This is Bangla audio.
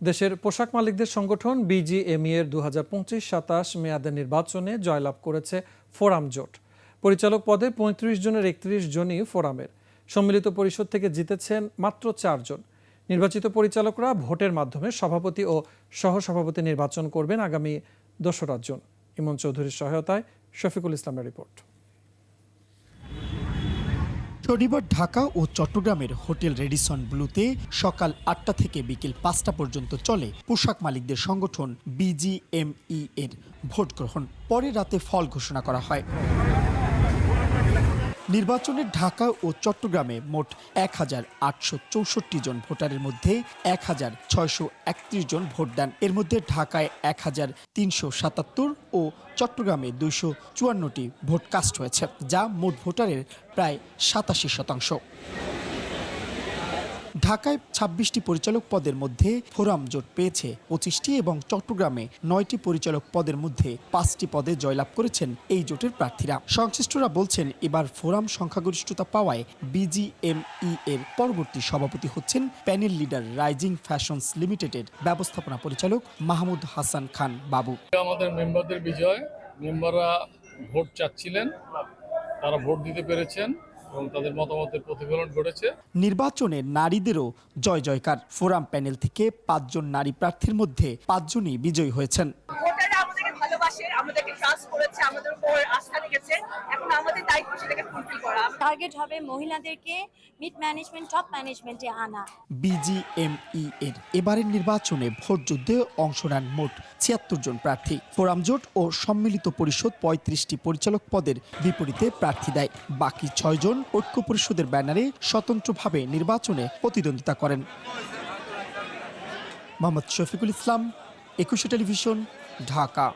দেশের পোশাক মালিকদের সংগঠন বিজিএমইএ এর 2025-27 মেয়াদের নির্বাচনে জয়লাভ করেছে ফোরাম জোট। পরিচালক পদে 35 জনের 31 জনই ফোরামের। সম্মিলিত পরিষদ থেকে জিতেছেন মাত্র 4 জন। নির্বাচিত পরিচালকরা ভোটের মাধ্যমে সভাপতি ও সহসভাপতি নির্বাচন করবেন আগামী 2রা জুন। ইমন চৌধুরীর সহায়তায় শফিকুল ইসলামের রিপোর্ট। শনিবার ঢাকা ও চট্টগ্রামের হোটেল রেডিসন ব্লুতে সকাল 8টা থেকে বিকেল 5টা পর্যন্ত চলে পোশাক মালিকদের সংগঠন বিজিএমইএ এর ভোট গ্রহণ। পরে রাতে ফল ঘোষণা করা হয়। নির্বাচনে ঢাকা ও চট্টগ্রামে মোট 1864 জন ভোটারের মধ্যে 1631 জন ভোট দেন। এর মধ্যে ঢাকায় 1377 ও চট্টগ্রামে 254টি ভোট কাস্ট হয়েছে, যা মোট ভোটারের প্রায় 87%। ঢাকায় 26টি পরিচালক পদের মধ্যে ফোরাম জোট পেয়েছে 25টি এবং চট্টগ্রামে 9টি পরিচালক পদের মধ্যে 5টি পদে জয়লাভ করেছেন এই জোটের প্রার্থীরা। সংশ্লিষ্টরা বলছেন, এবার ফোরাম সংখ্যাগরিষ্ঠতা পাওয়ায় বিজিএমইএ এর পরবর্তী সভাপতি হচ্ছেন প্যানেল লিডার রাইজিং ফ্যাশনস লিমিটেডের ব্যবস্থাপনা পরিচালক মাহমুদ হাসান খান বাবু। আমাদের মেম্বারদের বিজয়। মেম্বাররা ভোট চাচ্ছিলেন, তারা ভোট দিতে পেরেছেন এবং তাদের মতামতের প্রতিফলন ঘটেছে। নির্বাচনে নারীদেরও জয় জয়কার। ফোরাম প্যানেল থেকে 5 জন নারী প্রার্থীর মধ্যে 5 জনই বিজয়ী হয়েছেন। ভোটাররা আমাদেরকে ভালোবাসে, আমাদেরকে ট্রাস্ট করেছে, আমাদের উপর আস্থা রেখেছে। এখন আমাদের দায়িত্ব সেটাকে ফুলফিল করা। টার্গেট হবে মহিলাদেরকে মিড ম্যানেজমেন্ট, টপ ম্যানেজমেন্টে আনা। বিজিএমইএ এর এবারের নির্বাচনে ভোট যুদ্ধে অংশ নেন মোট 76 জন প্রার্থী। ফোরাম জোট ও সম্মিলিত পরিষদ 35টি পরিচালক পদের বিপরীতে প্রার্থী দেয়। বাকি 6 জন ঐক্য পরিষদের ব্যানারে স্বতন্ত্রভাবে নির্বাচনে প্রতিদ্বন্দ্বিতা করেন। মোহাম্মদ শফিকুল ইসলাম, 21 টেলিভিশন, ঢাকা।